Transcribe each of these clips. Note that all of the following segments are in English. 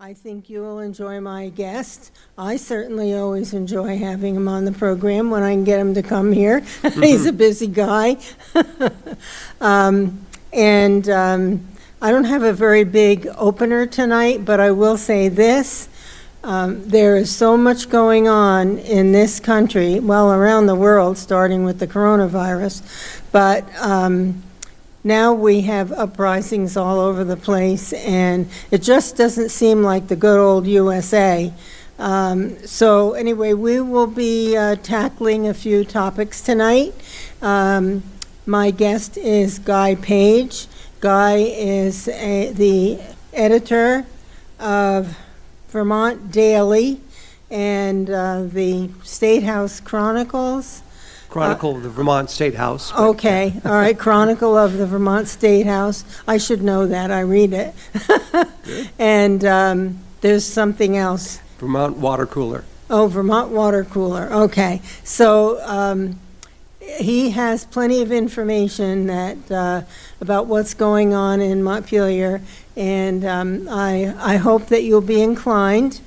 I think you will enjoy my guest. I certainly always enjoy having him on the program when I can get him to come here. He's a busy guy. I don't have a very big opener tonight, but I will say this. There is so much going on in this country, well, around the world, starting with the coronavirus, but now we have uprisings all over the place, and it just doesn't seem like the good old USA. So anyway, we will be tackling a few topics tonight. My guest is Guy Page. Guy is the editor of Vermont Daily and the State House Chronicles. Chronicle of the Vermont State House. Okay, all right, Chronicle of the Vermont State House. I should know that, I read it. And there's something else. Vermont Water Cooler. Oh, Vermont Water Cooler, okay. So he has plenty of information that about what's going on in Montpelier, and I hope that you'll be inclined,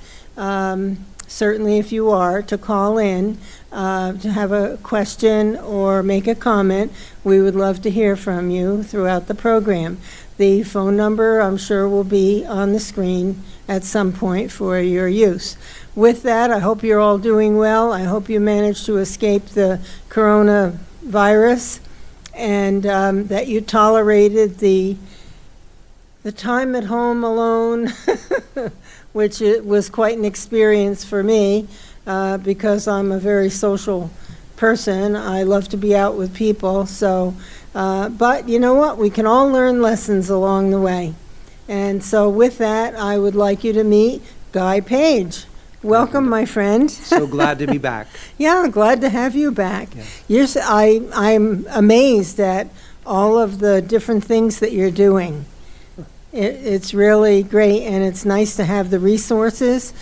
certainly if you are, to call in to have a question or make a comment. We would love to hear from you throughout the program. The phone number, I'm sure, will be on the screen at some point for your use. With that, I hope you're all doing well. I hope you managed to escape the coronavirus, and that you tolerated the time at home alone, which it was quite an experience for me. Because I'm a very social person. I love to be out with people. So, but you know what? We can all learn lessons along the way. And so with that, I would like you to meet Guy Page. Welcome, my friend. So glad to be back. Yeah, glad to have you back. Yes. I'm amazed at all of the different things that you're doing. It's really great, and it's nice to have the resources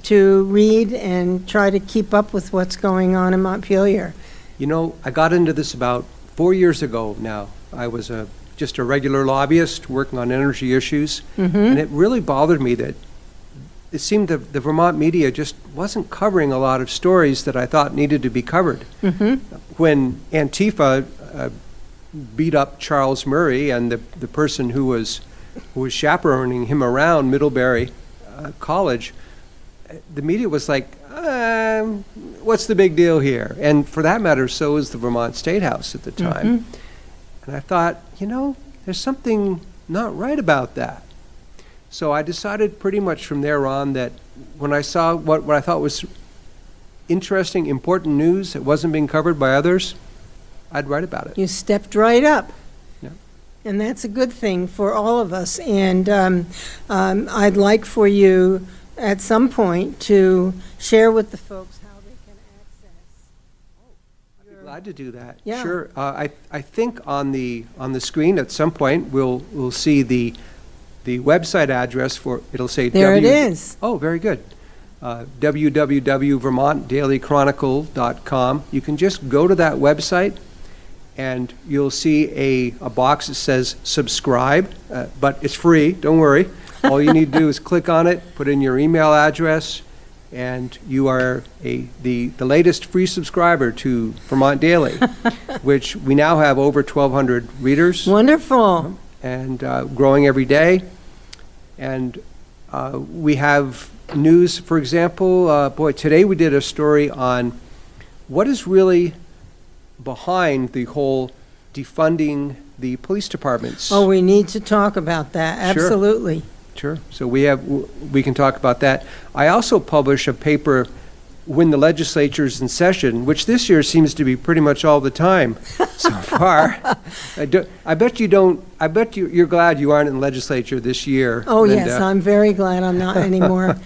to read and try to keep up with what's going on in Montpelier. You know, I got into this about 4 years ago now. I was just a regular lobbyist working on energy issues, and it really bothered me that it seemed that the Vermont media just wasn't covering a lot of stories that I thought needed to be covered. When Antifa beat up Charles Murray and the person who was chaperoning him around Middlebury College, the media was like, what's the big deal here? And for that matter, so was the Vermont State House at the time. And I thought, you know, there's something not right about that. So I decided pretty much from there on that when I saw what I thought was interesting, important news that wasn't being covered by others, I'd write about it. You stepped right up. Yeah. And that's a good thing for all of us. And I'd like for you at some point to share with the folks how they can access. I'd be glad to do that. Yeah. Sure. I think on the screen at some point we'll see the website address for, it'll say There it is. Oh, very good. www.vermontdailychronicle.com. You can just go to that website and you'll see a box that says subscribe, but it's free, don't worry. All you need to do is click on it, put in your email address, and you are the latest free subscriber to Vermont Daily, which we now have over 1,200 readers. Wonderful. And growing every day. And we have news, for example, today we did a story on what is really behind the whole defunding the police departments. Oh, we need to talk about that, absolutely. Sure. So we can talk about that. I also publish a paper when the legislature's in session, which this year seems to be pretty much all the time so far. I bet you're glad you aren't in the legislature this year. Oh, Linda. yes, I'm very glad I'm not anymore.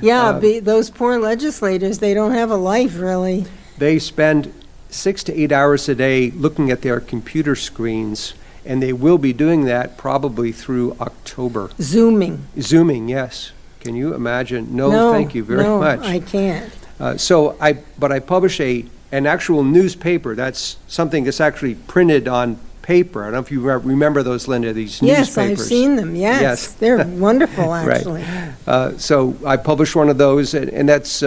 Those poor legislators, they don't have a life, really. They spend 6 to 8 hours a day looking at their computer screens, and they will be doing that probably through October. Zooming, yes. Can you imagine? No, thank you very much. No, I can't. But I publish an actual newspaper. That's something that's actually printed on paper. I don't know if you remember those, Linda, these Yes, newspapers. I've seen them, yes. Yes. They're wonderful, actually. So I published one of those, and that's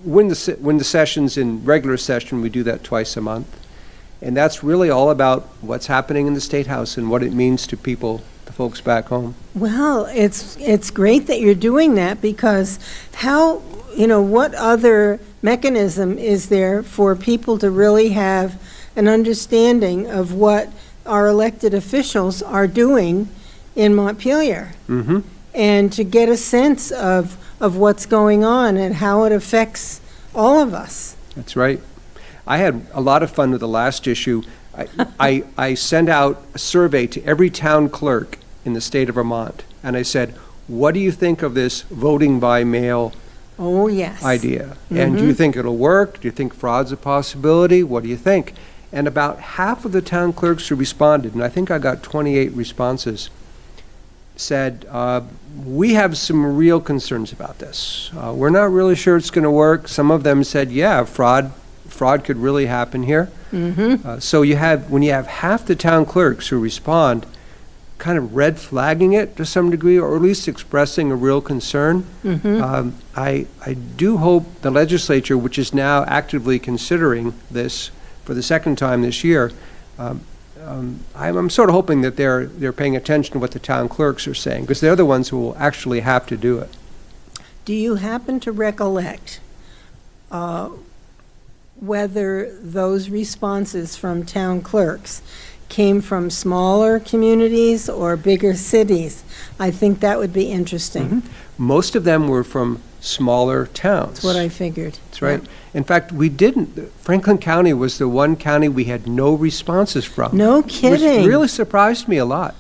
when the session's in regular session, we do that twice a month. And that's really all about what's happening in the State House and what it means to people, the folks back home. Well, it's great that you're doing that, because what other mechanism is there for people to really have an understanding of what our elected officials are doing in Montpelier? Mm-hmm. And to get a sense of what's going on and how it affects all of us. That's right. I had a lot of fun with the last issue. I sent out a survey to every town clerk in the state of Vermont, and I said, what do you think of this voting by mail Oh, yes. idea? And do you think it'll work? Do you think fraud's a possibility? What do you think? And about half of the town clerks who responded, and I think I got 28 responses, said, we have some real concerns about this. We're not really sure it's going to work. Some of them said, yeah, fraud could really happen here. So when you have half the town clerks who respond, kind of red flagging it to some degree, or at least expressing a real concern. I do hope the legislature, which is now actively considering this for the second time this year, I'm sort of hoping that they're paying attention to what the town clerks are saying, because they're the ones who will actually have to do it. Do you happen to recollect whether those responses from town clerks came from smaller communities or bigger cities? I think that would be interesting. Most of them were from smaller towns. That's what I figured. That's right. Yeah. In fact, Franklin County was the one county we had no responses from. No kidding. Which really surprised me a lot.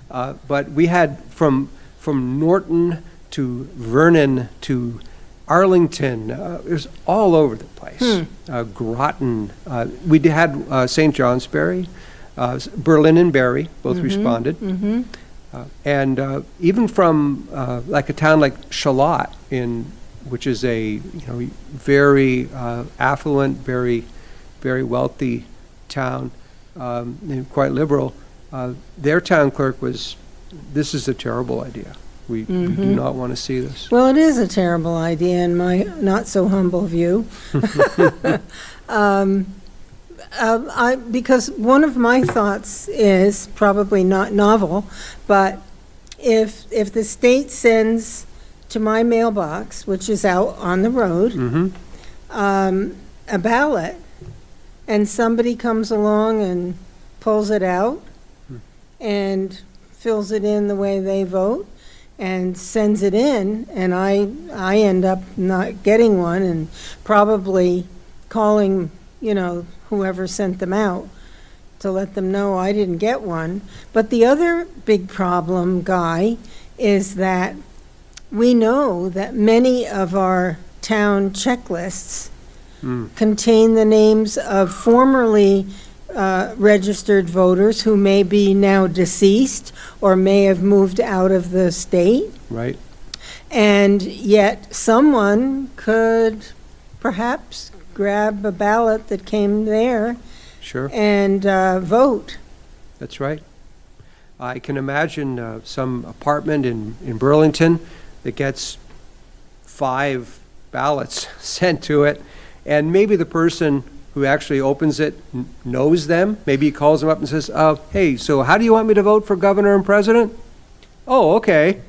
But we had from Norton to Vernon to Arlington, it was all over the place. Groton, we had St. Johnsbury, Berlin and Barry both responded. And even from like a town like Charlotte, which is a very affluent, very very wealthy town, and quite liberal, their town clerk was, this is a terrible idea. We do not want to see this. Well, it is a terrible idea in my not so humble view. Because one of my thoughts is probably not novel, but if the state sends to my mailbox, which is out on the road, a ballot, and somebody comes along and pulls it out and fills it in the way they vote and sends it in, and I end up not getting one and probably calling, whoever sent them out to let them know I didn't get one. But the other big problem, Guy, is that we know that many of our town checklists contain the names of formerly registered voters who may be now deceased or may have moved out of the state. Right. And yet someone could perhaps grab a ballot that came there Sure. and vote. That's right. I can imagine some apartment in Burlington that gets 5 ballots sent to it, and maybe the person who actually opens it knows them. Maybe he calls them up and says, hey, so how do you want me to vote for governor and president? Oh, okay.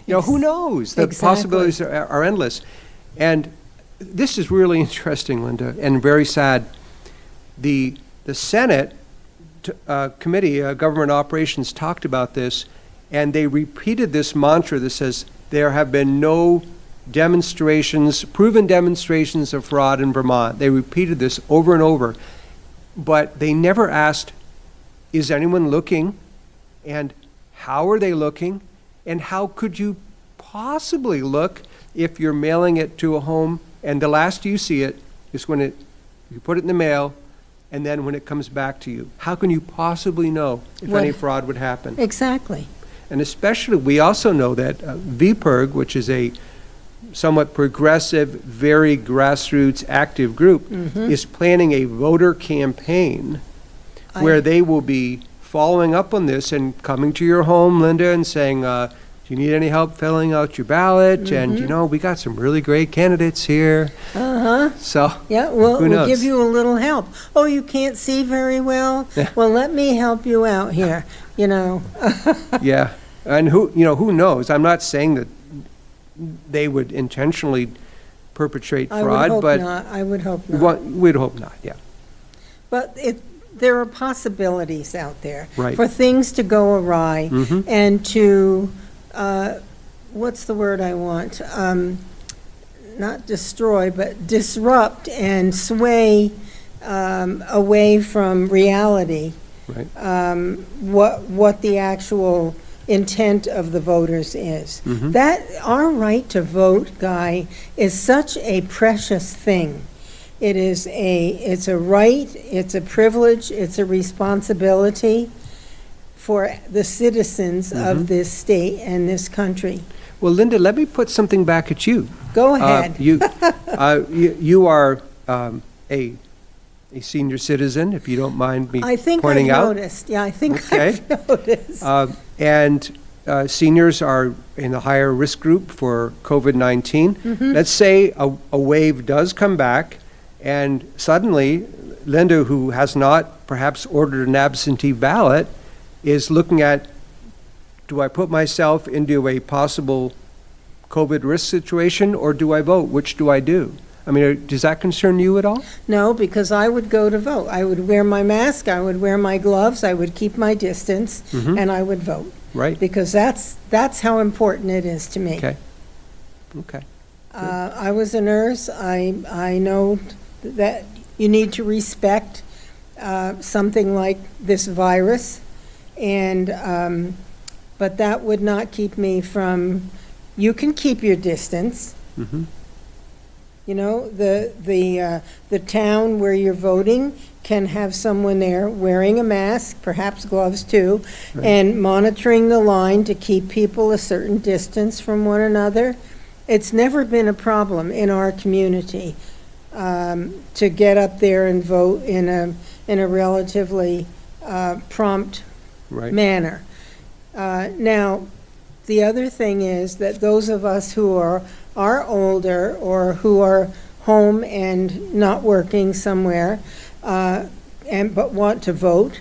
Who knows? The possibilities are endless. And this is really interesting, Linda, and very sad. The Senate Committee, Government Operations, talked about this, and they repeated this mantra that says there have been no proven demonstrations of fraud in Vermont. They repeated this over and over, but they never asked, is anyone looking, and how are they looking, and how could you possibly look if you're mailing it to a home and the last you see it is when you put it in the mail, and then when it comes back to you? How can you possibly know if any fraud would happen? Exactly. And especially, we also know that VPIRG, which is a somewhat progressive, very grassroots active group, is planning a voter campaign where they will be following up on this and coming to your home, Linda, and saying, do you need any help filling out your ballot? And, we got some really great candidates here. So, Yeah, who we'll knows? give you a little help. Oh, you can't see very well? Well, let me help you out here, Yeah, and who knows? I'm not saying that they would intentionally perpetrate fraud, but I would hope not. we'd hope not, yeah. But there are possibilities out there Right. for things to go awry and to, what's the word I want? Not destroy, but disrupt and sway away from reality. Right. What the actual intent of the voters is. That our right to vote, Guy, is such a precious thing. It's a right, it's a privilege, it's a responsibility for the citizens of this state and this country. Well, Linda, let me put something back at you. Go ahead. You are a senior citizen, if you don't mind me I think pointing I've out. noticed. Yeah, I think Okay. I've noticed. And seniors are in a higher risk group for COVID-19. Let's say a wave does come back, and suddenly Linda, who has not perhaps ordered an absentee ballot, is looking at, do I put myself into a possible COVID risk situation, or do I vote? Which do I do? I mean, does that concern you at all? No, because I would go to vote. I would wear my mask, I would wear my gloves, I would keep my distance, and I would vote. Right. Because that's how important it is to me. Okay. I was a nurse. I know that you need to respect something like this virus, and but that would not keep me from. You can keep your distance. The town where you're voting can have someone there wearing a mask, perhaps gloves too, and monitoring the line to keep people a certain distance from one another. It's never been a problem in our community to get up there and vote in a relatively prompt manner. Now, the other thing is that those of us who are older or who are home and not working somewhere but want to vote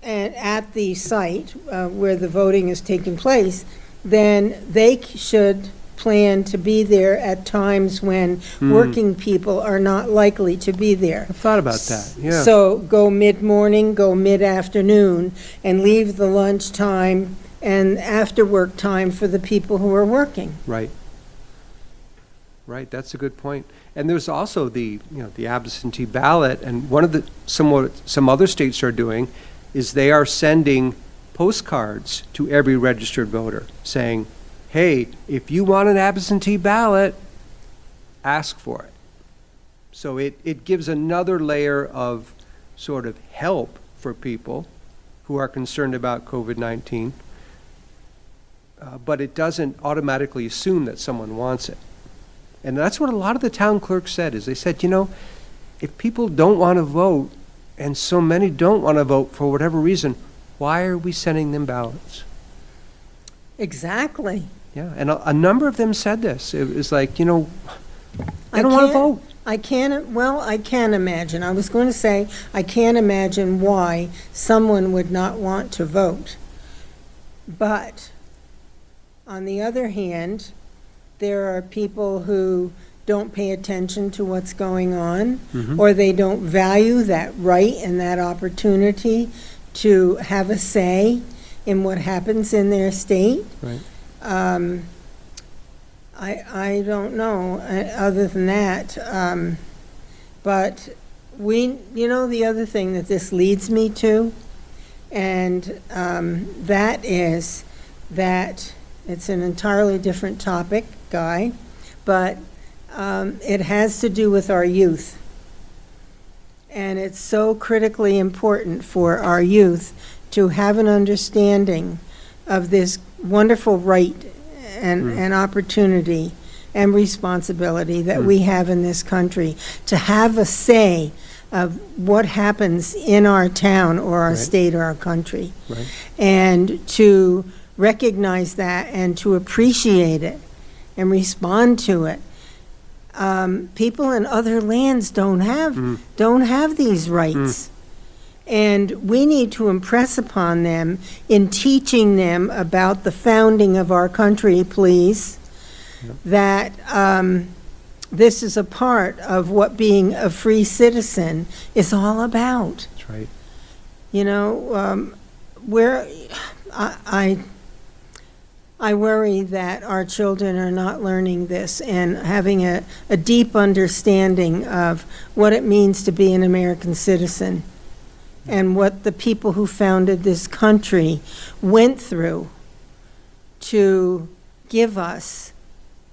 and at the site where the voting is taking place, then they should plan to be there at times when working people are not likely to be there. I've thought about that, yeah. So go mid-morning, go mid-afternoon, and leave the lunch time and after-work time for the people who are working. Right, that's a good point. And there's also the absentee ballot, and one of the some other states are doing is they are sending postcards to every registered voter saying, hey, if you want an absentee ballot, ask for it. So it gives another layer of sort of help for people who are concerned about COVID-19, but it doesn't automatically assume that someone wants it. And that's what a lot of the town clerks said, is they said, if people don't want to vote, and so many don't want to vote for whatever reason, why are we sending them ballots? Exactly. Yeah, and a number of them said this. It was like, they don't want to vote. I can imagine. I was going to say, I can't imagine why someone would not want to vote. But on the other hand, there are people who don't pay attention to what's going on, or they don't value that right and that opportunity to have a say in what happens in their state. Right. I don't know, other than that. But the other thing that this leads me to, and that is that it's an entirely different topic, Guy, but it has to do with our youth. And it's so critically important for our youth to have an understanding of this wonderful right and opportunity and responsibility that we have in this country to have a say of what happens in our town or our Right. state or our country. Right. And to recognize that and to appreciate it and respond to it. People in other lands don't have these rights. And we need to impress upon them in teaching them about the founding of our country, please, that this is a part of what being a free citizen is all about. That's right. You know, where I worry that our children are not learning this and having a deep understanding of what it means to be an American citizen and what the people who founded this country went through to give us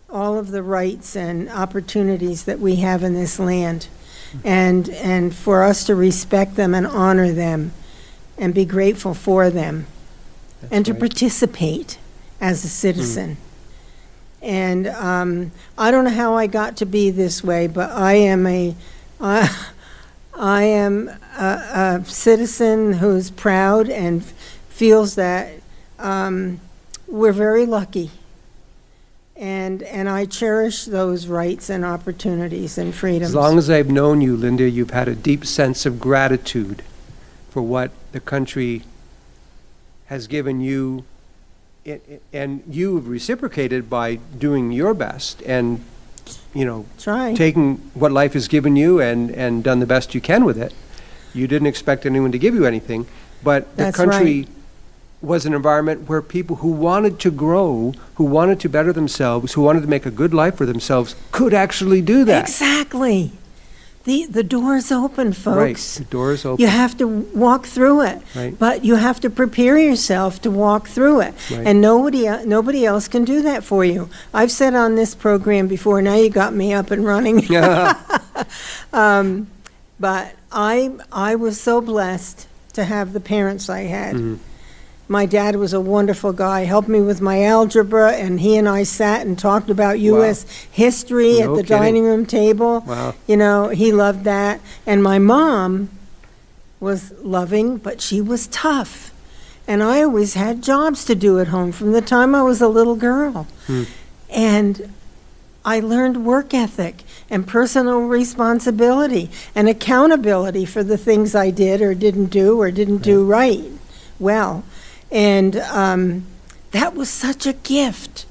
all of the rights and opportunities that we have in this land, and for us to respect them and honor them and be grateful for them. That's And to right. participate as a citizen. And I don't know how I got to be this way, but I am a citizen who's proud and feels that we're very lucky. And I cherish those rights and opportunities and freedoms. As long as I've known you, Linda, you've had a deep sense of gratitude for what the country has given you, and you've reciprocated by doing your best and, you know, Try. taking what life has given you and done the best you can with it. You didn't expect anyone to give you anything, but the That's country right. was an environment where people who wanted to grow, who wanted to better themselves, who wanted to make a good life for themselves, could actually do that. Exactly. The door's open, Right, folks. the door is open. You have to walk through it, Right. but you have to prepare yourself to walk through it. Right. And nobody else can do that for you. I've said on this program before, now you got me up and running. But I was so blessed to have the parents I had. Mhm. My dad was a wonderful guy, helped me with my algebra, and he and I sat and talked about U.S. history No at the kidding. dining room table. Wow. You know, he loved that. And my mom was loving, but she was tough. And I always had jobs to do at home from the time I was a little girl. And I learned work ethic and personal responsibility and accountability for the things I did or didn't do right well. And that was such a gift.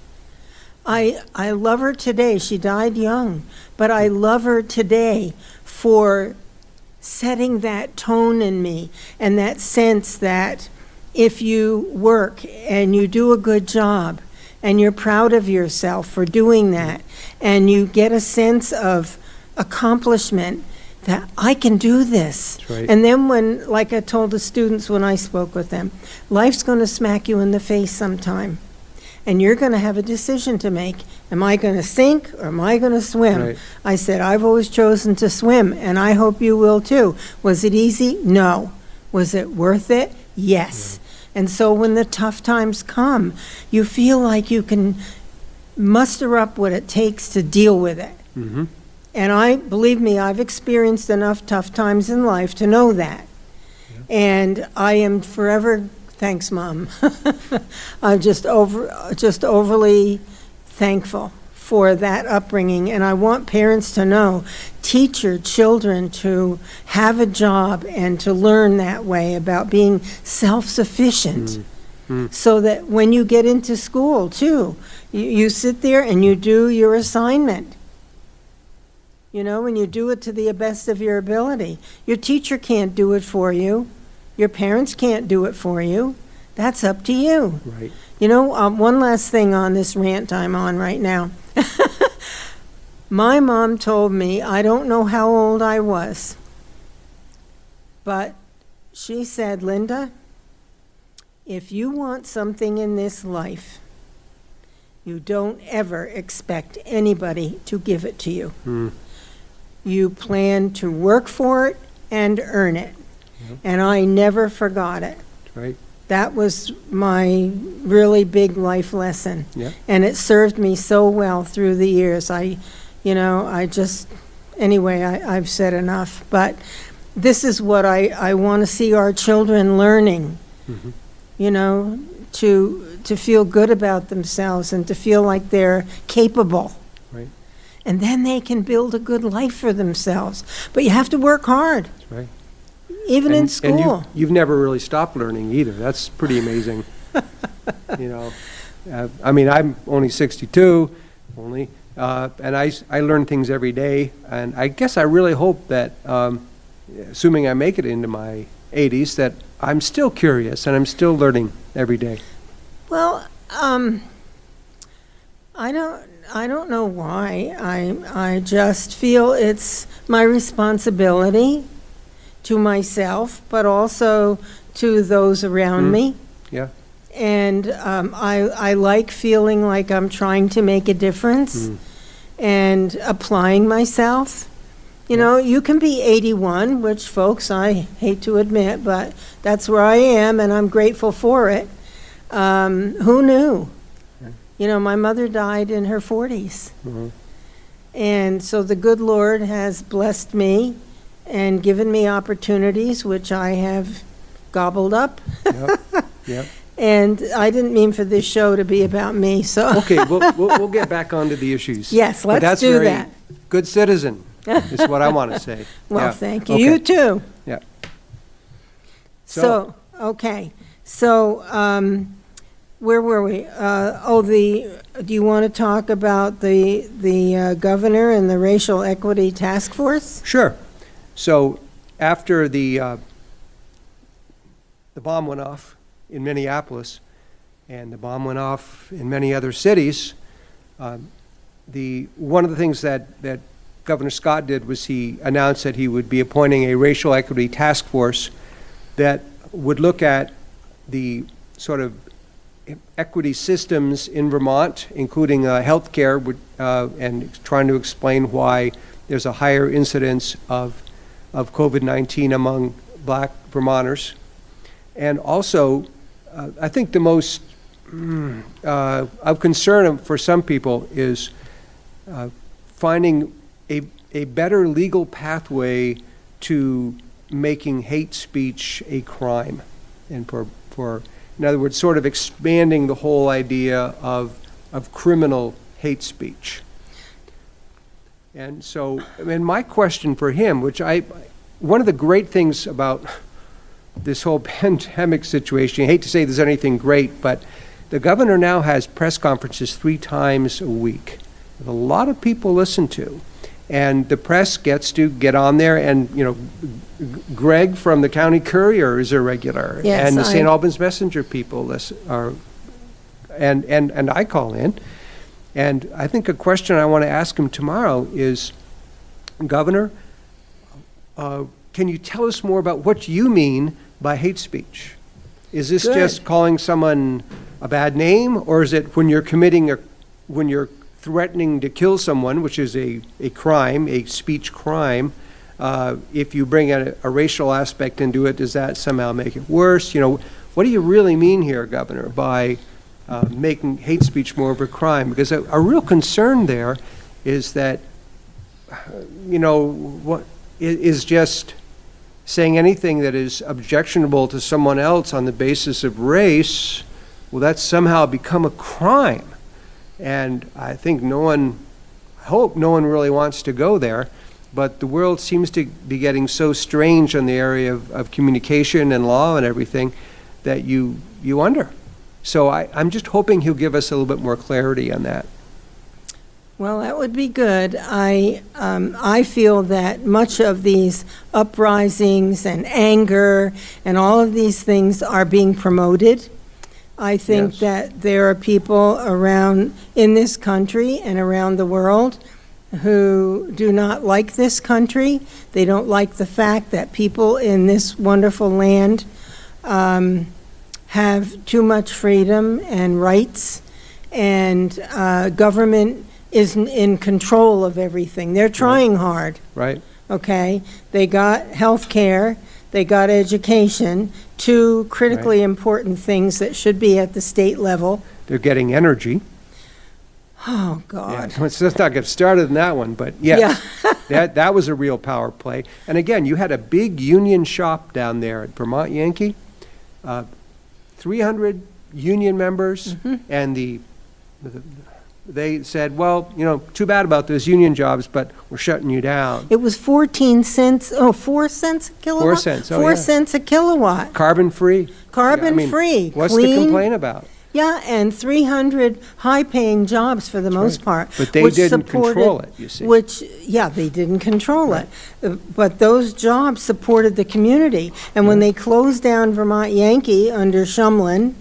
I love her today. She died young, but I love her today for setting that tone in me and that sense that if you work and you do a good job and you're proud of yourself for doing that and you get a sense of accomplishment, that I can do this. That's right. And then when, like I told the students when I spoke with them, life's going to smack you in the face sometime. And you're going to have a decision to make. Am I going to sink or am I going to swim? Right. I said, I've always chosen to swim, and I hope you will too. Was it easy? No. Was it worth it? Yes. And so when the tough times come, you feel like you can muster up what it takes to deal with it. Mhm. And believe me, I've experienced enough tough times in life to know that. And I am forever, thanks, Mom. I'm just overly thankful for that upbringing. And I want parents to know, teach your children to have a job and to learn that way about being self-sufficient. So that when you get into school, too, you sit there and you do your assignment. You know, and you do it to the best of your ability. Your teacher can't do it for you. Your parents can't do it for you. That's up to you. Right. You know, one last thing on this rant I'm on right now. My mom told me, I don't know how old I was, but she said, Linda, if you want something in this life, you don't ever expect anybody to give it to you. You plan to work for it and earn it. And I never forgot it. Right. That was my really big life lesson. Yeah. And it served me so well through the years. I've said enough. But this is what I want to see our children learning, you know, to feel good about themselves and to feel like they're capable. Right. And then they can build a good life for themselves. But you have to work hard. That's right. Even in school. And you've never really stopped learning either. That's pretty amazing. You know, I mean, I'm only 62, and I learn things every day. And I guess I really hope that, assuming I make it into my 80s, that I'm still curious and I'm still learning every day. Well, I don't know why. I just feel it's my responsibility to myself, but also to those around me. Yeah. And I like feeling like I'm trying to make a difference and applying myself. You know, you can be 81, which, folks, I hate to admit, but that's where I am, and I'm grateful for it. Who knew? You know, my mother died in her 40s. And so the good Lord has blessed me and given me opportunities, which I have gobbled up. Yep. And I didn't mean for this show to be about me, so. Okay, we'll get back onto the issues. Yes, But let's do that. Good citizen is what I want to say. Well, Yeah. thank you. Okay. You too. Yeah. So, okay. So, where were we? Do you want to talk about the governor and the racial equity task force? Sure. So after the bomb went off in Minneapolis, and the bomb went off in many other cities, one of the things that Governor Scott did was he announced that he would be appointing a racial equity task force that would look at the sort of equity systems in Vermont, including healthcare, and trying to explain why there's a higher incidence of COVID-19 among Black Vermonters. And also, I think the most of concern for some people is finding a better legal pathway to making hate speech a crime, and for in other words, sort of expanding the whole idea of criminal hate speech. And so, I mean, my question for him, one of the great things about this whole pandemic situation, I hate to say there's anything great, but the governor now has press conferences 3 times a week that a lot of people listen to. And the press gets to get on there, and, you know, Greg from the County Courier is a regular. Yes, and the St. Albans Messenger people and I call in. And I think a question I want to ask him tomorrow is, Governor, can you tell us more about what you mean by hate speech? Is this just calling someone a bad name, or is it when you're when you're threatening to kill someone, which is a crime, a speech crime? If you bring a racial aspect into it, does that somehow make it worse? You know, what do you really mean here, Governor, by making hate speech more of a crime? Because a real concern there is that, you know, what is just saying anything that is objectionable to someone else on the basis of race, well, that's somehow become a crime. And I think I hope no one really wants to go there, but the world seems to be getting so strange in the area of communication and law and everything that you wonder. So I'm just hoping he'll give us a little bit more clarity on that. Well, that would be good. I feel that much of these uprisings and anger and all of these things are being promoted. I think that there are people around in this country and around the world who do not like this country. They don't like the fact that people in this wonderful land have too much freedom and rights, and government isn't in control of everything. They're trying hard. Right. Okay? They got health care, they got education, 2 critically important things that should be at the state level. They're getting energy. Oh, God. Yeah, let's not get started in that one, but yes. That was a real power play. And again, you had a big union shop down there at Vermont Yankee, 300 union members, and they said, well, too bad about those union jobs, but we're shutting you down. It was 14 cents, 4 cents a kilowatt? 4 cents, 4 cents a kilowatt. Carbon-free. Carbon-free, What's clean. to complain about? Yeah, and 300 high-paying jobs for the most part. But they didn't control it, you see. They didn't control it. But those jobs supported the community. And when they closed down Vermont Yankee under Shumlin,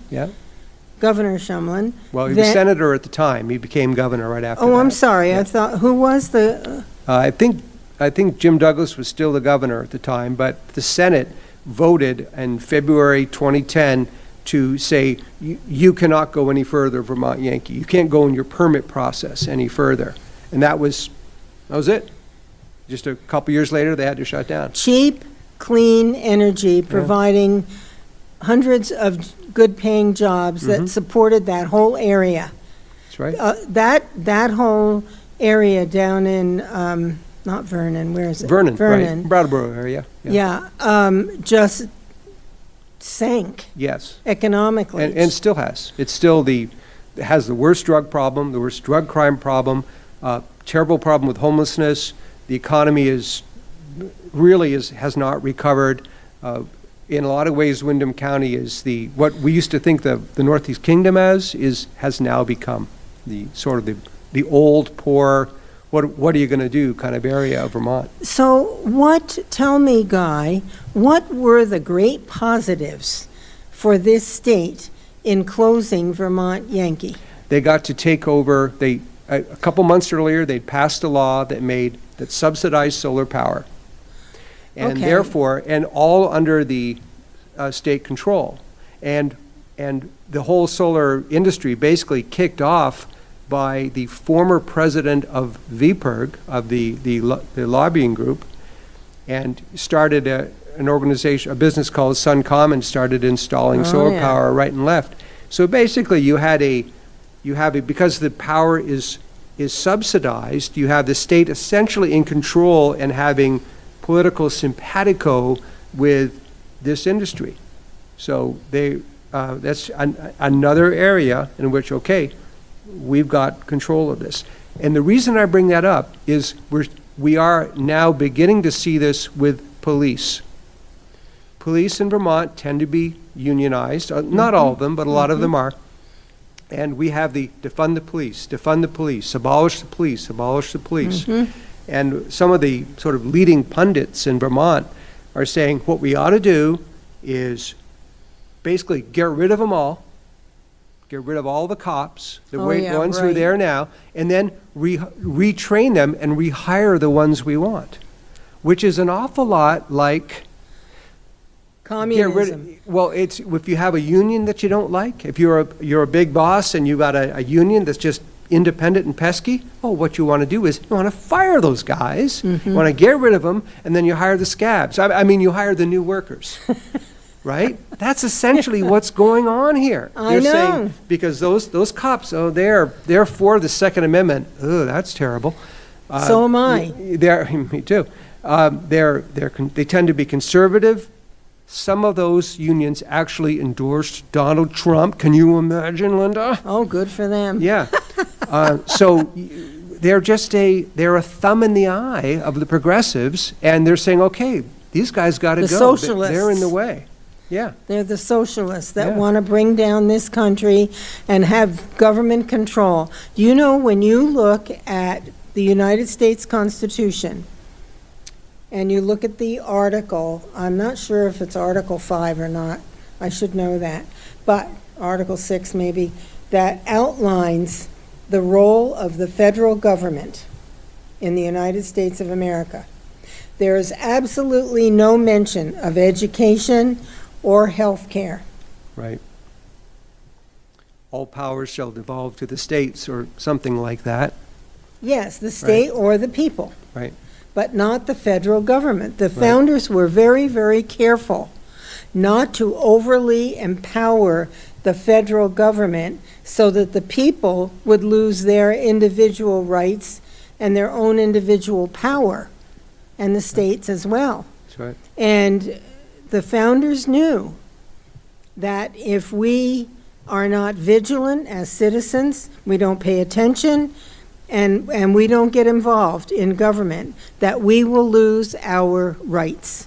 Governor Shumlin. Well, he was senator at the time. He became governor right after that. Oh, I'm sorry. I thought, who was the? I think Jim Douglas was still the governor at the time, but the Senate voted in February 2010 to say, you cannot go any further, Vermont Yankee. You can't go in your permit process any further. And that was it. Just a couple years later, they had to shut down. Cheap, clean energy, providing hundreds of good-paying jobs that supported that whole area. That's right. That whole area down in, not Vernon, where is it? Vernon. Right. Brattleboro area. Just sank. Yes. Economically. And still has. It has the worst drug problem, the worst drug crime problem, terrible problem with homelessness. The economy has not recovered. In a lot of ways, Windham County is what we used to think the Northeast Kingdom has now become the old, poor, what are you going to do kind of area of Vermont. So tell me, Guy, what were the great positives for this state in closing Vermont Yankee? They got to take over, a couple months earlier, they'd passed a law that subsidized solar power. And therefore, and all under the state control. And the whole solar industry basically kicked off by the former president of VPIRG, of the lobbying group, and started an organization, a business called SunCom, and started installing solar power right and left. So basically because the power is subsidized, you have the state essentially in control and having political simpatico with this industry. So that's another area in which, we've got control of this. And the reason I bring that up is we are now beginning to see this with police. Police in Vermont tend to be unionized, not all of them, but a lot of them are. And we have the defund the police, abolish the police. And some of the sort of leading pundits in Vermont are saying what we ought to do is basically get rid of them all, get rid of all the cops, the ones who are there now, and then retrain them and rehire the ones we want, which is an awful lot like communism. It's if you have a union that you don't like, if you're a big boss and you got a union that's just independent and pesky, what you want to do is you want to fire those guys, you want to get rid of them, and then you hire the scabs. I mean, you hire the new workers. Right? That's essentially what's going on here. They're saying, because those cops, they're for the Second Amendment. Oh, that's terrible. So am I. Me too. They tend to be conservative. Some of those unions actually endorsed Donald Trump. Can you imagine, Linda? Oh, good for them. Yeah. So they're a thumb in the eye of the progressives, and they're saying, these guys got to go. Socialists. They're in the way. Yeah. They're the socialists that want to bring down this country and have government control. You know, when you look at the United States Constitution and you look at the article, I'm not sure if it's Article 5 or not, I should know that, but Article 6 maybe, that outlines the role of the federal government in the United States of America. There is absolutely no mention of education or health care. Right. All powers shall devolve to the states or something like that. Yes, the state or the people. Right. But not the federal government. The founders were very, very careful not to overly empower the federal government so that the people would lose their individual rights and their own individual power. and the states as well. That's right. And the founders knew that if we are not vigilant as citizens, we don't pay attention, and we don't get involved in government, that we will lose our rights.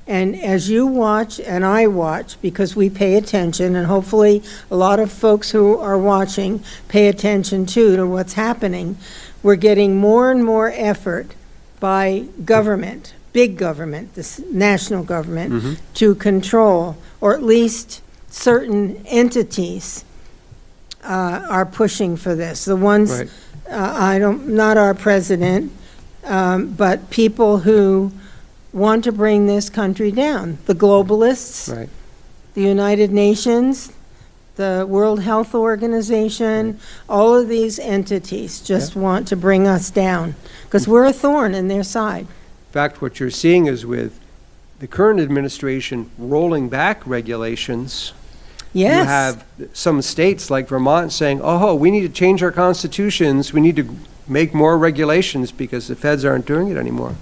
And as you watch, and I watch, because we pay attention, and hopefully a lot of folks who are watching pay attention too to what's happening, we're getting more and more effort by government, big government, this national government, to control, or at least certain entities are pushing for this. The ones, Right. Not our president, but people who want to bring this country down. The globalists, Right. the United Nations, the World Health Organization, all of these entities just want to bring us down because we're a thorn in their side. In fact, what you're seeing is with the current administration rolling back regulations, Yes. you have some states like Vermont saying, oh, we need to change our constitutions, we need to make more regulations because the feds aren't doing it anymore.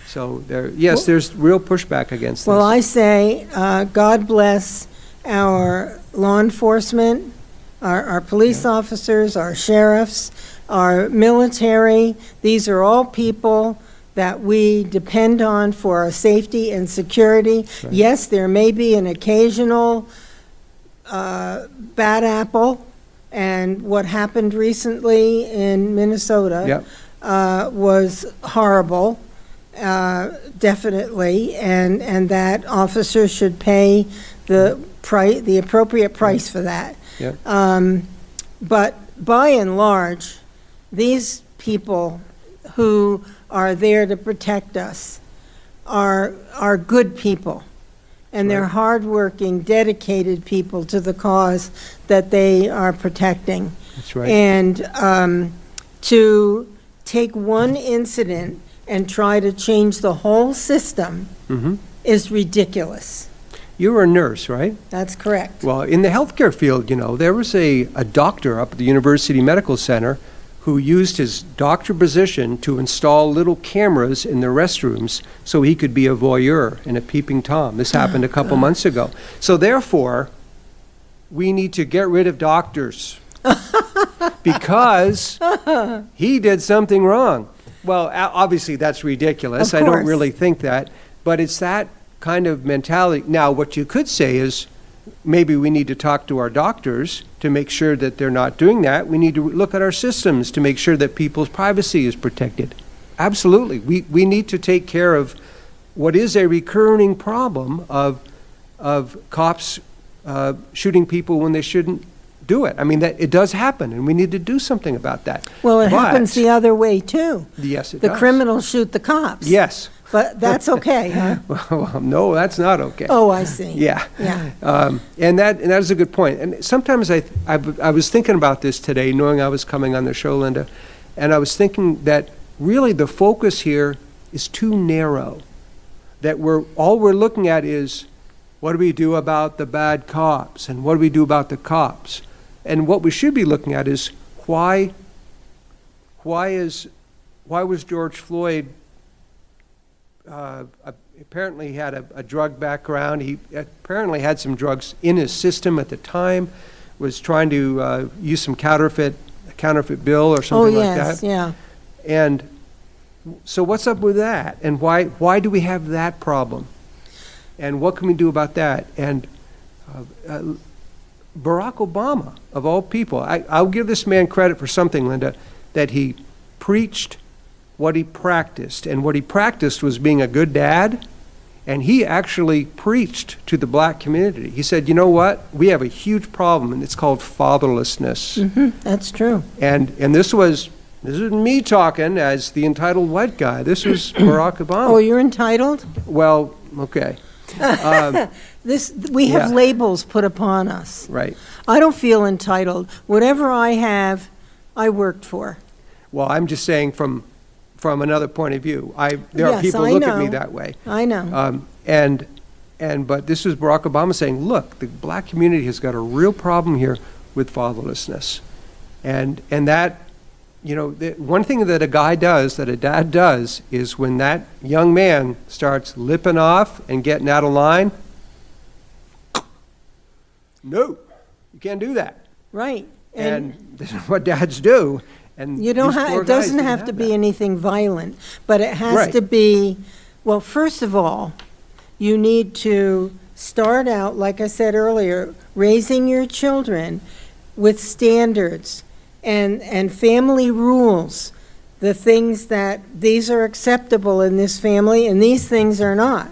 So there's real pushback against this. Well, I say, God bless our law enforcement, our police officers, our sheriffs, our military. These are all people that we depend on for our safety and security. Right. Yes, there may be an occasional bad apple, and what happened recently in Minnesota was horrible. Definitely, and that officers should pay the appropriate price for that. Yep. But by and large, these people who are there to protect us are good people, and they're Right. hardworking, dedicated people to the cause that they are protecting. That's right. And to take one incident and try to change the whole system is ridiculous. You were a nurse, right? That's correct. Well, in the healthcare field, there was a doctor up at the University Medical Center who used his doctor position to install little cameras in the restrooms so he could be a voyeur and a peeping Tom. This happened a couple months ago. So therefore, we need to get rid of doctors because he did something wrong. Well, obviously, that's ridiculous. Of I don't course. really think that. But it's that kind of mentality. Now, what you could say is maybe we need to talk to our doctors to make sure that they're not doing that. We need to look at our systems to make sure that people's privacy is protected. Absolutely. We need to take care of what is a recurring problem of cops shooting people when they shouldn't do it. I mean, that it does happen, and we need to do something about that. Well, it But- happens the other way, too. Yes, it The does. criminals shoot the cops. Yes. But that's okay, huh? Well, no, that's not okay. Oh, I see. Yeah. Yeah. And that is a good point. And sometimes I was thinking about this today, knowing I was coming on the show, Linda, and I was thinking that really the focus here is too narrow. That all we're looking at is what do we do about the bad cops, and what do we do about the cops? And what we should be looking at is why was George Floyd apparently had a drug background. He apparently had some drugs in his system at the time, was trying to use some counterfeit bill or something like that. Oh, yes, yeah. And so what's up with that? And why do we have that problem? And what can we do about that? And Barack Obama, of all people, I'll give this man credit for something, Linda, that he preached what he practiced. And what he practiced was being a good dad, and he actually preached to the black community. He said, you know what? We have a huge problem, and it's called fatherlessness. That's true. And this is me talking as the entitled white guy. This was Barack Obama. Oh, you're entitled? Well, okay. We have Yeah. labels put upon us. Right. I don't feel entitled. Whatever I have, I worked for. Well, I'm just saying from another point of view. There are Yes, people I look at me know. that way. I know. But this was Barack Obama saying, look, the black community has got a real problem here with fatherlessness. And that, one thing that a guy does, that a dad does, is when that young man starts lipping off and getting out of line, no, you can't do that. Right. And this is what dads do. And you don't have, it doesn't have to be anything violent, but it has to be, well, first of all, you need to start out, like I said earlier, raising your children with standards and family rules, the things that these are acceptable in this family and these things are not.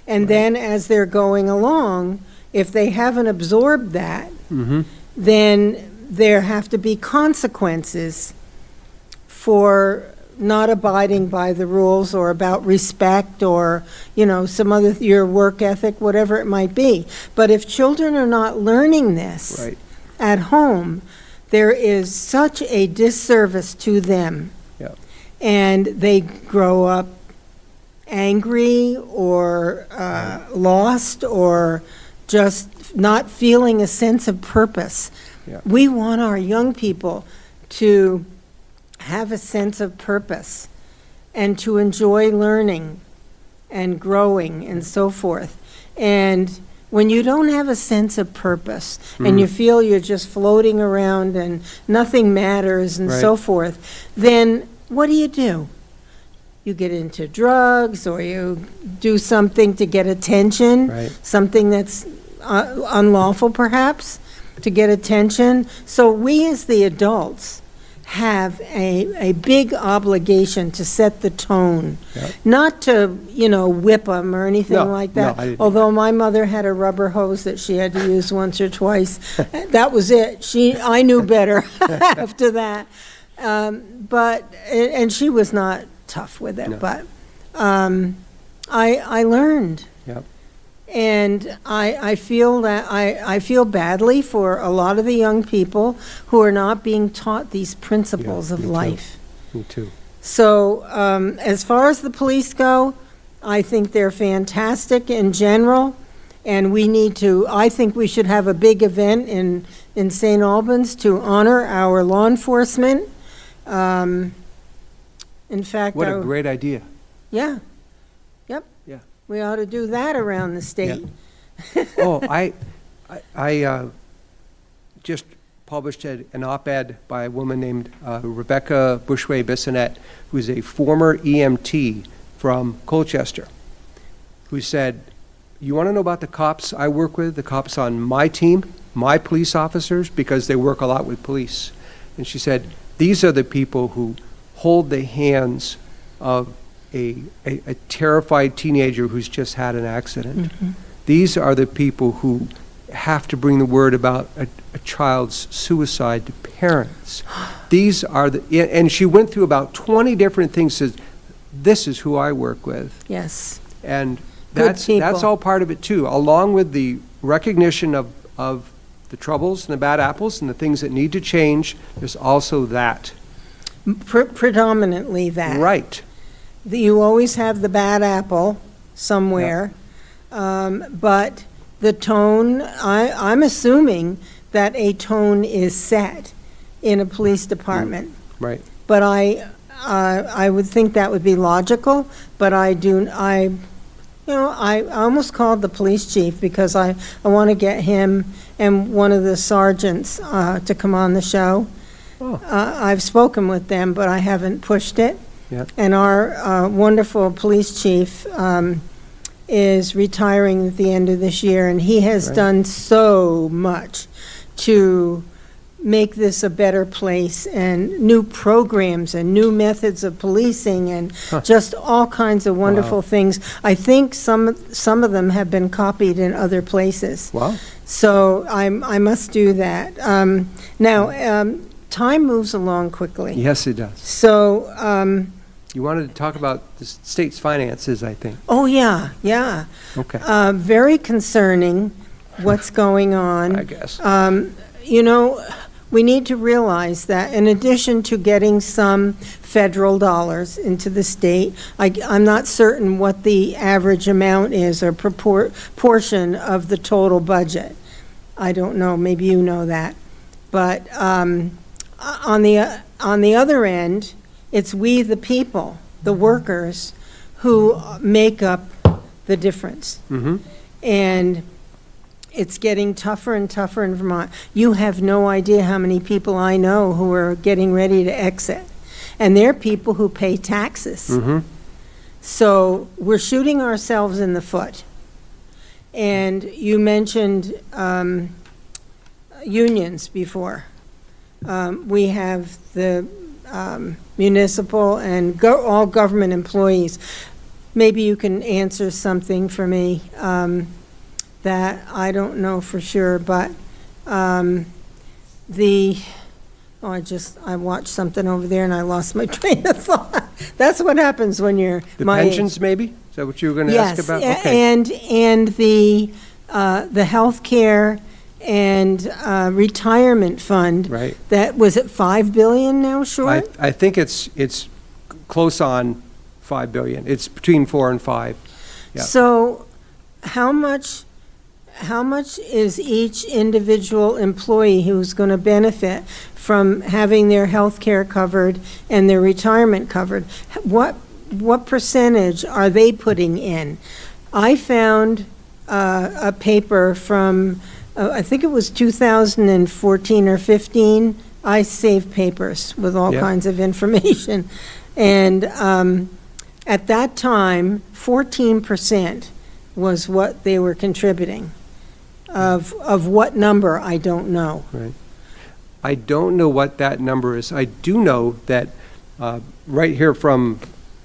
And then as they're going along, if they haven't absorbed that, then there have to be consequences for not abiding by the rules or about respect or, some other, your work ethic, whatever it might be. But if children are not learning this at home, there is such a disservice to them. Yeah. And they grow up angry or lost or just not feeling a sense of purpose. Yeah. We want our young people to have a sense of purpose and to enjoy learning and growing and so forth. And when you don't have a sense of purpose and you feel you're just floating around and nothing matters and so forth, then what do? You get into drugs or you do something to get attention, something that's unlawful perhaps, to get attention. So we as the adults have a big obligation to set the tone, not to, whip them or anything like that. No, although my mother had a rubber hose that she had to use once or twice. That was it. I knew better after that. And she was not tough with it, but I learned. Yep. And I feel that I feel badly for a lot of the young people who are not being taught these principles of life. Me too. So as far as the police go, I think they're fantastic in general, and I think we should have a big event in St. Albans to honor our law enforcement. In fact, what a great idea. Yeah. Yep. Yeah. We ought to do that around the state. Yeah. I just published an op-ed by a woman named Rebecca Bushway-Bissonette, who's a former EMT from Colchester, who said, you want to know about the cops I work with, the cops on my team, my police officers, because they work a lot with police. And she said, these are the people who hold the hands of a terrified teenager who's just had an accident. These are the people who have to bring the word about a child's suicide to parents. These are and she went through about 20 different things, says, this is who I work with. Yes. And that's all part of it too, along with the recognition of the troubles and the bad apples and the things that need to change. There's also that. Predominantly that. Right. You always have the bad apple somewhere, but the tone, I'm assuming that a tone is set in a police department. Right. But I would think that would be logical, but I almost called the police chief because I want to get him and one of the sergeants to come on the show. I've spoken with them, but I haven't pushed it. Yep. And our wonderful police chief is retiring at the end of this year, and he has done so much to make this a better place, and new programs and new methods of policing and just all kinds of wonderful things. I think some of them have been copied in other places. Wow. So I must do that. Now, time moves along quickly. Yes, it does. So you wanted to talk about the state's finances, I think. Oh, yeah. Okay. Very concerning what's going on. I guess. We need to realize that in addition to getting some federal dollars into the state, I'm not certain what the average amount is or portion of the total budget. I don't know, maybe you know that. But on the on the other end, it's we, the people, the workers, who make up the difference. Mm-hmm. And it's getting tougher and tougher in Vermont. You have no idea how many people I know who are getting ready to exit. And they're people who pay taxes. Mm-hmm. So we're shooting ourselves in the foot. And you mentioned unions before. We have the municipal and all government employees. Maybe you can answer something for me that I don't know for sure, but I watched something over there and I lost my train of thought. That's what happens when you're The my pensions, age. maybe? Is that what you were going to ask about? Yes, Okay. and the health care and retirement fund. Right. That, was it 5 billion now short? I think it's close on 5 billion. It's between 4 and 5. Yeah. So how much is each individual employee who's going to benefit from having their health care covered and their retirement covered? What percentage are they putting in? I found a paper from, I think it was 2014 or 15. I save papers with all Yeah. kinds of information. And at that time, 14% was what they were contributing. Of what number, I don't know. Right. I don't know what that number is. I do know that right here from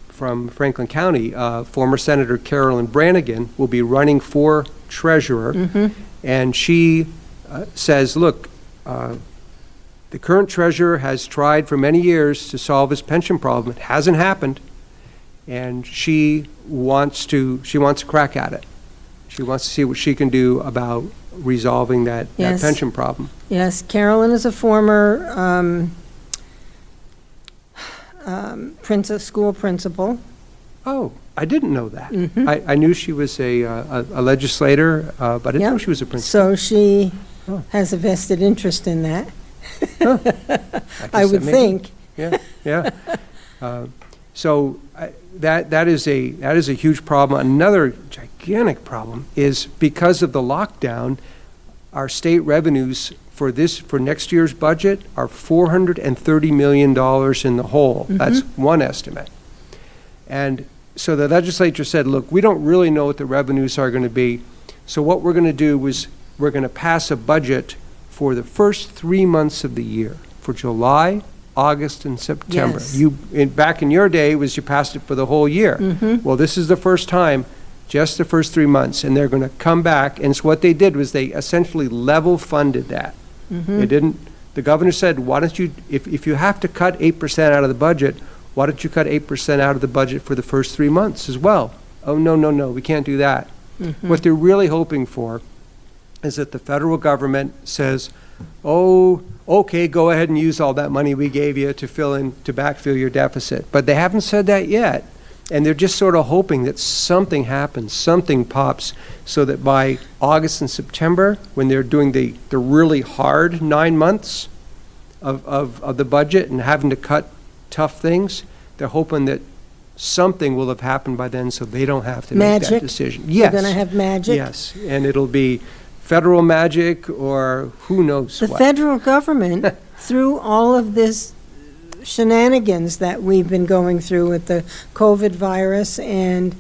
Franklin County, former Senator Carolyn Brannigan will be running for treasurer. Mm-hmm. And she says, look, the current treasurer has tried for many years to solve his pension problem. It hasn't happened. And she wants a crack at it. She wants to see what she can do about resolving that Yes. pension problem. Yes, Carolyn is a former school principal. Oh, I didn't know that. Mhm. I knew she was a legislator, but I didn't know Yeah. she was a principal. So she Oh. has a vested interest in that, Huh. I guess would that may be. think. Yeah, yeah. So that is a huge problem. Another gigantic problem is because of the lockdown, our state revenues for next year's budget are $430 million in the hole. Mm-hmm. That's one estimate. And so the legislature said, look, we don't really know what the revenues are going to be. So what we're going to do is we're going to pass a budget for the first 3 months of the year, for July, August, and September. Yes. Back in your day, you passed it for the whole year. Mhm. Well, this is the first time, just the first 3 months, and they're going to come back. And so what they did was they essentially level funded that. Mhm. They didn't. The governor said, why don't you, if you have to cut 8% out of the budget, why don't you cut 8% out of the budget for the first 3 months as well? Oh, no, we can't do that. Mhm. What they're really hoping for is that the federal government says, oh, okay, go ahead and use all that money we gave you to backfill your deficit. But they haven't said that yet. And they're just sort of hoping that something happens, something pops, so that by August and September, when they're doing the really hard 9 months of the budget and having to cut tough things, they're hoping that something will have happened by then so they don't have to make that Magic? decision. We're Yes. going to have magic? Yes, and it'll be federal magic or who knows The what. federal government, through all of this shenanigans that we've been going through with the COVID virus and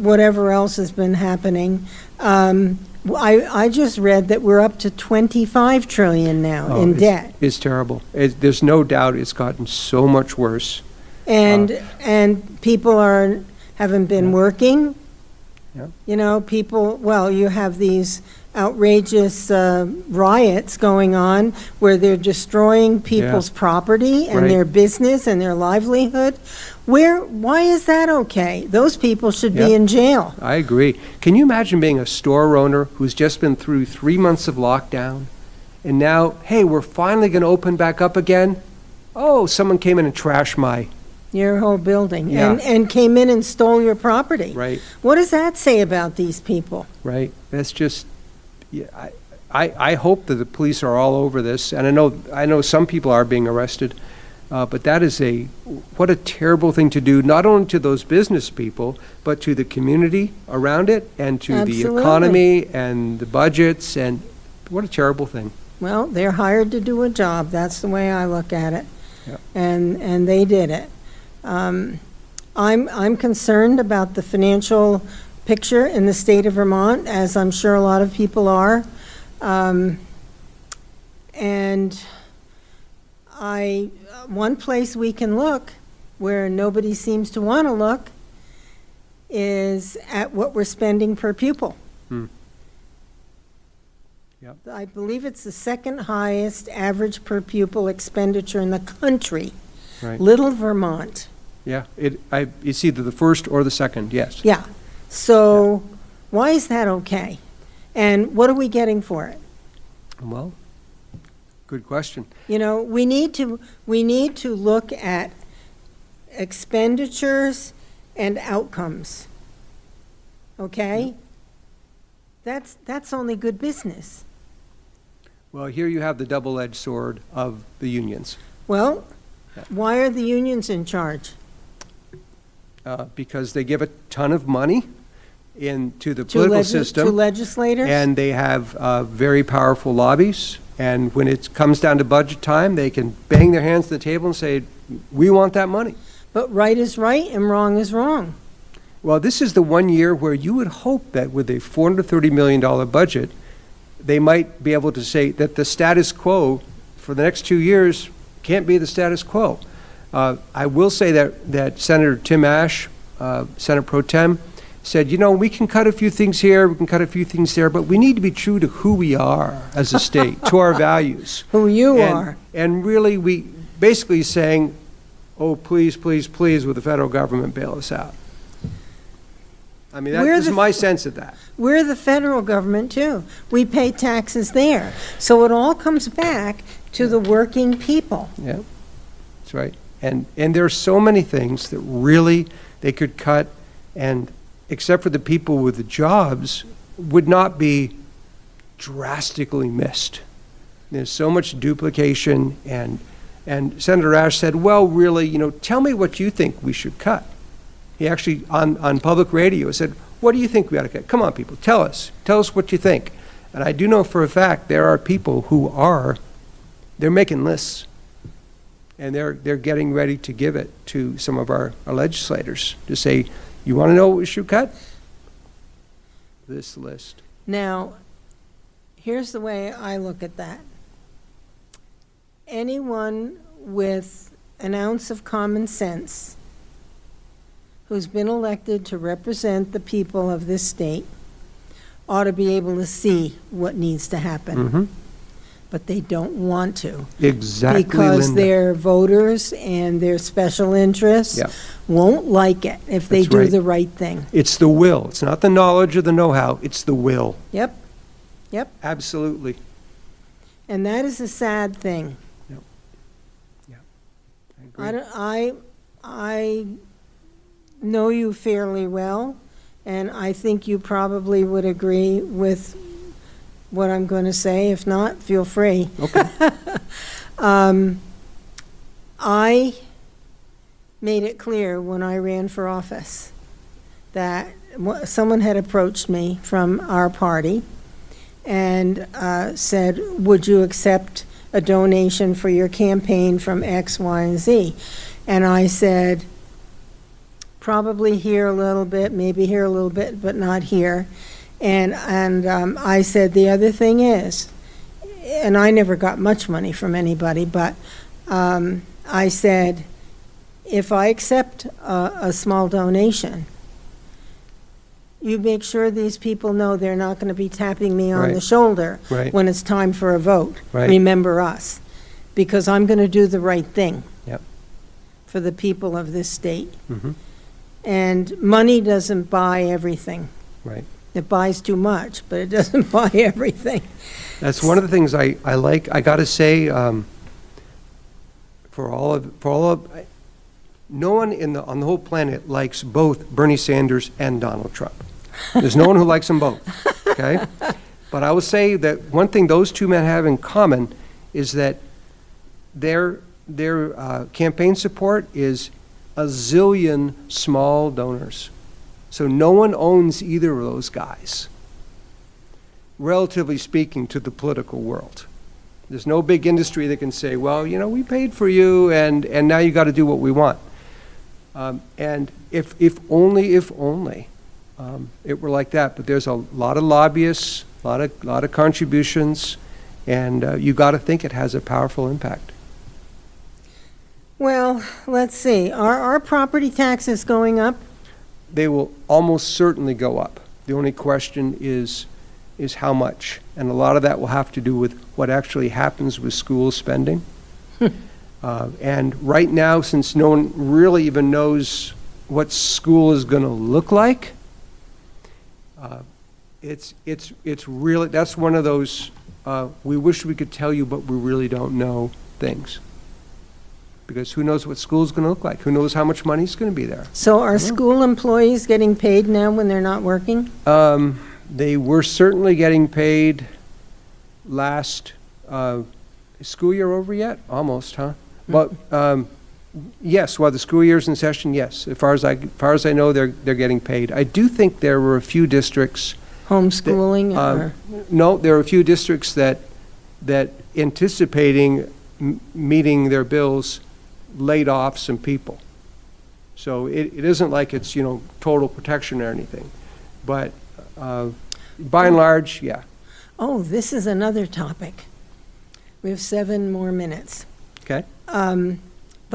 whatever else has been happening, I just read that we're up to 25 trillion now Oh, in it's- debt. It's terrible. There's no doubt it's gotten so much worse. And people haven't been Yeah. working. Yeah. You know, you have these outrageous riots going on where they're destroying people's property and Right. their business and their livelihood. Why is that okay? Those people should be Yeah. in jail. I agree. Can you imagine being a store owner who's just been through 3 months of lockdown, and now, hey, we're finally going to open back up again? Oh, someone came in and trashed my... Your whole building, Yeah. and came in and stole your property. Right, What does that say about these people? right. That's just... Yeah, I hope that the police are all over this, and I know some people are being arrested, But that is what a terrible thing to do, not only to those business people, but to the community around it and to the Absolutely. economy and the budgets, and what a terrible thing. Well, they're hired to do a job. That's the way I look at it. Yep. And they did it. I'm concerned about the financial picture in the state of Vermont, as I'm sure a lot of people are. And one place we can look where nobody seems to want to look is at what we're spending per pupil. Yep. I believe it's the second highest average per pupil expenditure in the country. Right. Little Vermont. Yeah, it's either the first or the second, yes. Yeah. So why is that okay? And what are we getting for it? Well, good question. You know, we need to look at expenditures and outcomes. Okay? That's only good business. Well, here you have the double-edged sword of the unions. Well, Yeah. why are the unions in charge? Because they give a ton of money into the political system. To legislators? And they have very powerful lobbies. And when it comes down to budget time, they can bang their hands on the table and say, we want that money. But right is right and wrong is wrong. Well, this is the one year where you would hope that with a $430 million budget, they might be able to say that the status quo for the next 2 years can't be the status quo. I will say that Senator Tim Ash, Senate Pro Tem, said, you know, we can cut a few things here, we can cut a few things there, but we need to be true to who we are as a state, to our values. Who you are. And really, we basically saying, oh, please, please, please, will the federal government bail us out? I mean, that is my sense of that. We're the federal government, too. We pay taxes there. So it all comes back to the working people. Yeah, that's right. And there are so many things that really they could cut, and except for the people with the jobs, would not be drastically missed. There's so much duplication, and Senator Ash said, well, really, you know, tell me what you think we should cut. He actually, on public radio, said, what do you think we ought to cut? Come on, people, tell us what you think. And I do know for a fact there are people who they're making lists, and they're getting ready to give it to some of our legislators to say, you want to know what we should cut? This list. Now, here's the way I look at that. Anyone with an ounce of common sense who's been elected to represent the people of this state ought to be able to see what needs to happen. Mm-hmm. But they don't want to. Exactly, Because Linda. their voters and their special interests Yep. won't like it if they That's do right. the right thing. It's the will. It's not the knowledge or the know-how. It's the will. Yep, Absolutely. and that is a sad thing. I agree. I know you fairly well, and I think you probably would agree with what I'm going to say. If not, feel free. Okay. I made it clear when I ran for office that someone had approached me from our party and said, would you accept a donation for your campaign from X, Y, and Z? And I said, probably here a little bit, maybe here a little bit, but not here. And I said, the other thing is, and I never got much money from anybody, but I said, if I accept a small donation, you make sure these people know they're not going to be tapping me on the Right. shoulder Right. when it's time for a vote. Right. Remember us, because I'm going to do the right thing Yep. for the people of this state. Mm-hmm. And money doesn't buy everything. Right. It buys too much, but it doesn't buy everything. That's one of the things I like. I got to say, no one on the whole planet likes both Bernie Sanders and Donald Trump. There's no one who likes them both, okay? But I will say that one thing those two men have in common is that they're campaign support is a zillion small donors. So no one owns either of those guys, relatively speaking, to the political world. There's no big industry that can say, well, you know, we paid for you and now you got to do what we want. And if only it were like that. But there's a lot of lobbyists, a lot of contributions, and you got to think it has a powerful impact. Well, let's see. Are our property taxes going up? They will almost certainly go up. The only question is how much. And a lot of that will have to do with what actually happens with school spending. And right now, since no one really even knows what school is going to look like, it's really, that's one of those, we wish we could tell you, but we really don't know things. Because who knows what school's going to look like? Who knows how much money's going to be there? So are school employees getting paid now when they're not working? They were certainly getting paid last school year over yet? Almost, huh? But yes, while the school year's in session, yes. As far as I know, they're getting paid. I do think there were a few districts. Homeschooling? Or? No, there are a few districts that anticipating meeting their bills laid off some people. So it isn't like it's, total protection or anything. But by and large, yeah. Oh, this is another topic. We have 7 more minutes. Okay. The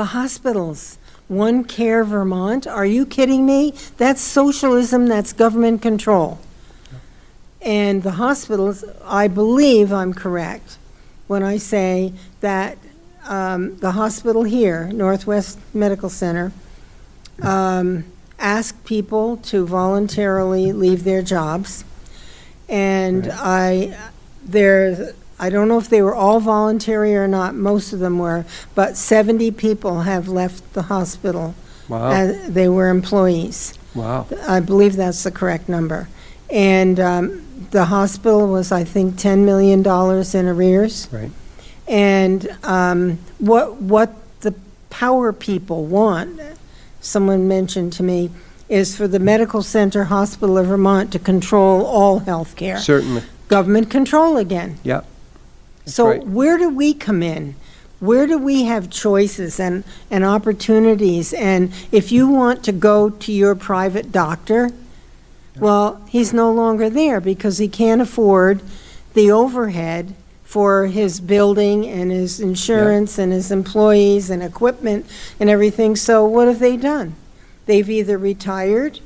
hospitals, One Care Vermont, are you kidding me? That's socialism, that's government control. And the hospitals, I believe I'm correct when I say that the hospital here, Northwest Medical Center, asked people to voluntarily leave their jobs. And Right. I don't know if they were all voluntary or not, most of them were, but 70 people have left the hospital. Wow. They were employees. Wow. I believe that's the correct number. And the hospital was, I think, $10 million in arrears. Right. And what the power people want, someone mentioned to me, is for the Medical Center Hospital of Vermont to control all health care. Certainly. Government control again. Yep. That's So right. where do we come in? Where do we have choices and opportunities? And if you want to go to your private doctor, well, he's no longer there because he can't afford the overhead for his building and his insurance and his employees and equipment and everything. So what have they done? They've either retired,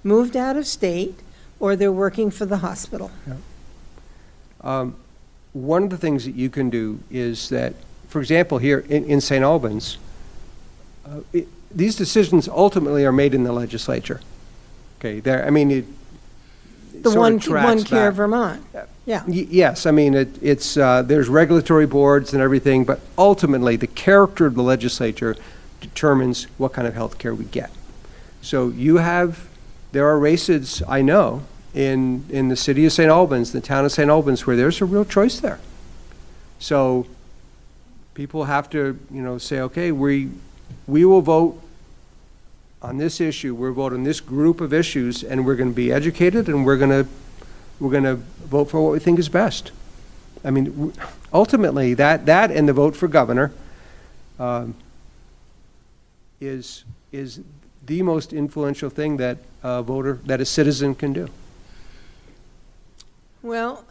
moved out of state, or they're working for the hospital. One of the things that you can do is that, for example, here in St. Albans, these decisions ultimately are made in the legislature. Okay, it The sort One of tracks Care back. Vermont. Yeah. Yes, it's there's regulatory boards and everything, but ultimately the character of the legislature determines what kind of health care we get. So there are races, I know, in the city of St. Albans, the town of St. Albans, where there's a real choice there. So people have to, say, okay, we will vote on this issue, we'll vote on this group of issues, and we're going to be educated, and we're going to vote for what we think is best. I mean, ultimately, that and the vote for governor is the most influential thing that a citizen can do. Well,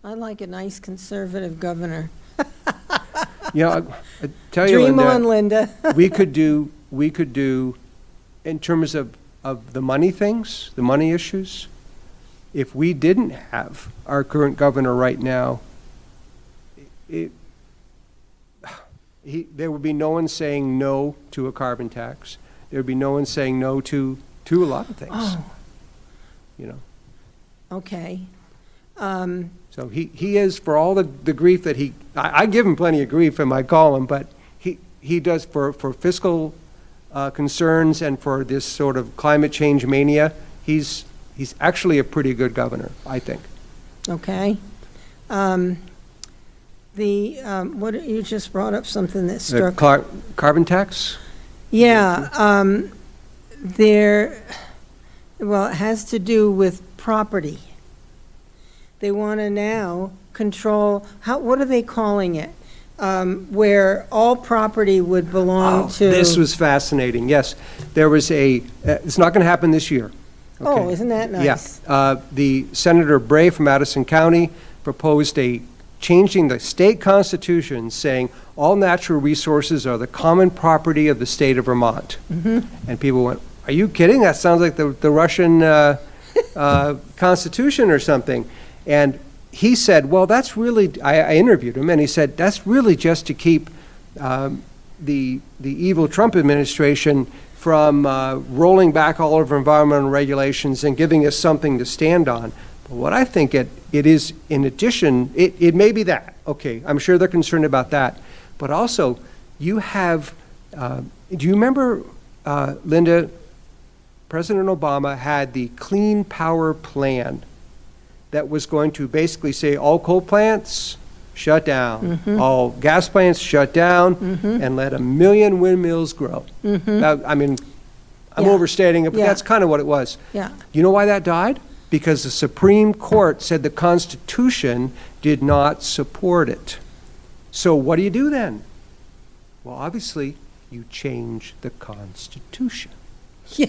I like a nice conservative governor. I tell you, Dream Linda, on, Linda. we could do, in terms of the money things, the money issues, if we didn't have our current governor right now, there would be no one saying no to a carbon tax. There would be no one saying no to a lot of things. Oh. You know. Okay. So he is, for all the grief that I give him plenty of grief in my column, but he does for fiscal concerns and for this sort of climate change mania, he's actually a pretty good governor, I think. Okay. what, you just brought up something that The struck. carbon tax? Yeah, well, it has to do with property. They want to now control, what are they calling it? Where all property would belong to. This was fascinating, yes. There was it's not going to happen this year. Oh, Okay. isn't that nice? Yeah. The Senator Bray from Madison County proposed changing the state constitution, saying all natural resources are the common property of the state of Vermont. And people went, are you kidding? That sounds like the Russian constitution or something. And he said, well, that's really, I interviewed him, and he said, that's really just to keep the evil Trump administration from rolling back all of our environmental regulations and giving us something to stand on. But what I think it is, in addition, it may be that. Okay, I'm sure they're concerned about that. But also, you have, do you remember, Linda, President Obama had the Clean Power Plan that was going to basically say all coal plants, shut down. All gas plants, shut down, and let 1 million windmills grow. Now, I mean, I'm Yeah. overstating it, but Yeah. that's kind of what it was. Yeah. You know why that died? Because the Supreme Court said the Constitution did not support it. So what do you do then? Well, obviously, you change the Constitution. Yeah.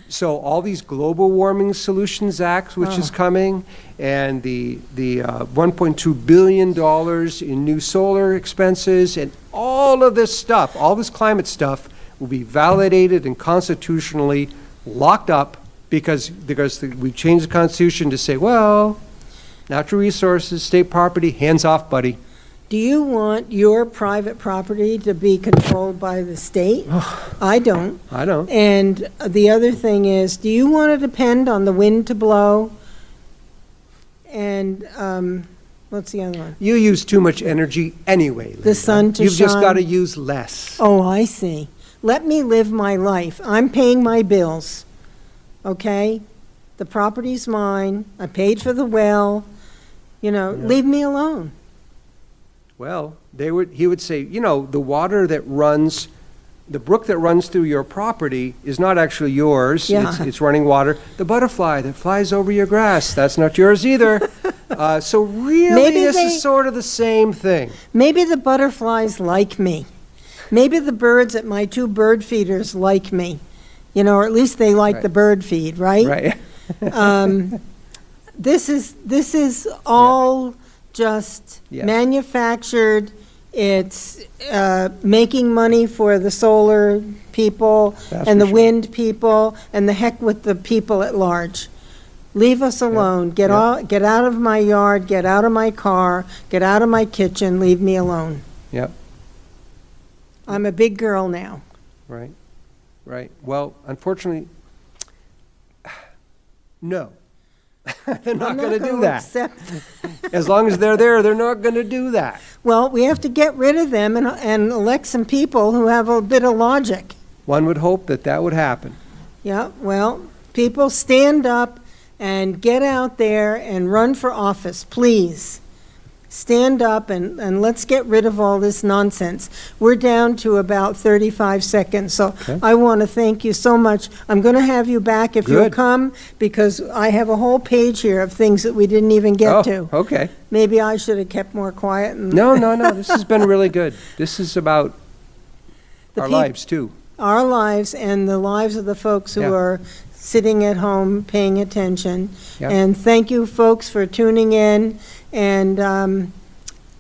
So all these global warming solutions acts, which is coming, and the $1.2 billion in new solar expenses, and all of this stuff, all this climate stuff, will be validated and constitutionally locked up because we changed the Constitution to say, well, natural resources, state property, hands off, buddy. Do you want your private property to be controlled by the state? I don't. I don't. And the other thing is, do you want to depend on the wind to blow? And what's the other one? You use too much energy anyway, Linda. The sun to You've just shine. got to use less. Oh, I see. Let me live my life. I'm paying my bills, okay? The property's mine. I paid for the well. Leave me alone. Well, he would say, the water that runs, the brook that runs through your property is not actually yours. Yeah. It's running water. The butterfly that flies over your grass, that's not yours either. So really, Maybe this is sort of the same thing. Maybe the butterflies like me. Maybe the birds at my 2 bird feeders like me. Or at least they like Right. the bird feed, right? Right. This is all just Yeah. manufactured. It's making money for the solar people That's and for the sure. wind people, and the heck with the people at large. Leave us alone. Get out of my yard, get out of my car, get out of my kitchen, leave me alone. Yep. I'm a big girl now. Right. Right. Well, unfortunately, no. They're not going to do that. As long as they're there, they're not going to do that. Well, we have to get rid of them and elect some people who have a bit of logic. One would hope that would happen. Yeah, well, people stand up and get out there and run for office, please. Stand up and let's get rid of all this nonsense. We're down to about 35 seconds, so Okay. I want to thank you so much. I'm going to have you back if you'll Good. come, because I have a whole page here of things that we didn't even get to. Okay. Maybe I should have kept more quiet. And No. This has been really good. This is about The our peop- lives, too. Our lives and the lives of the folks who Yeah. are sitting at home paying attention. Yep. And thank you, folks, for tuning in. And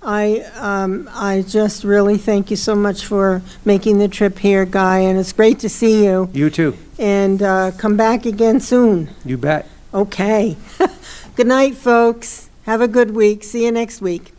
I just really thank you so much for making the trip here, Guy, and it's great to see you. You, too. And come back again soon. You bet. Okay. Good night, folks. Have a good week. See you next week.